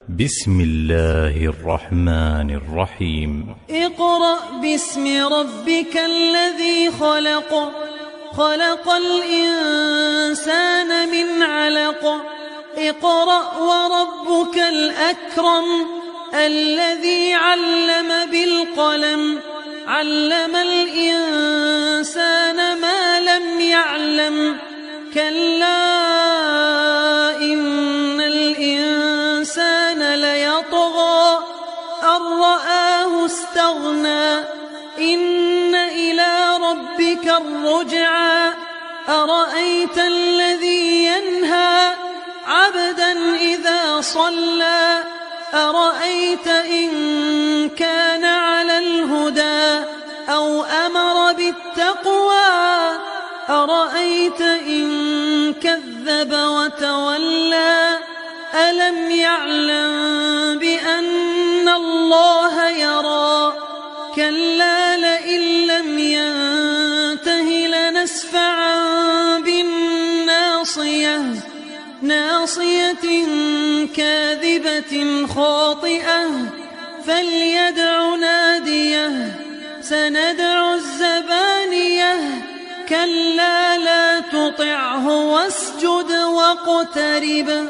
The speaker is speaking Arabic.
بسم الله الرحمن الرحيم. اقرأ باسم ربك الذي خلق، خلق الإنسان من علق. اقرأ وربك الأكرم الذي علم بالقلم، علم الإنسان ما لم يعلم. كلا إن الإنسان ليطغى أن رآه استغنى. إن إلى ربك الرجعى. أرأيت الذي ينهى عبدا إذا صلى. أرأيت إن كان على الهدى أو أمر بالتقوى. أرأيت إن كذب وتولى. ألم يعلم بأن الله يرى. كلا لئن لم ينته لنسفعا بالناصية، ناصية كاذبة خاطئة. فليدع ناديه سندع الزبانية. كلا لا تطعه واسجد واقترب.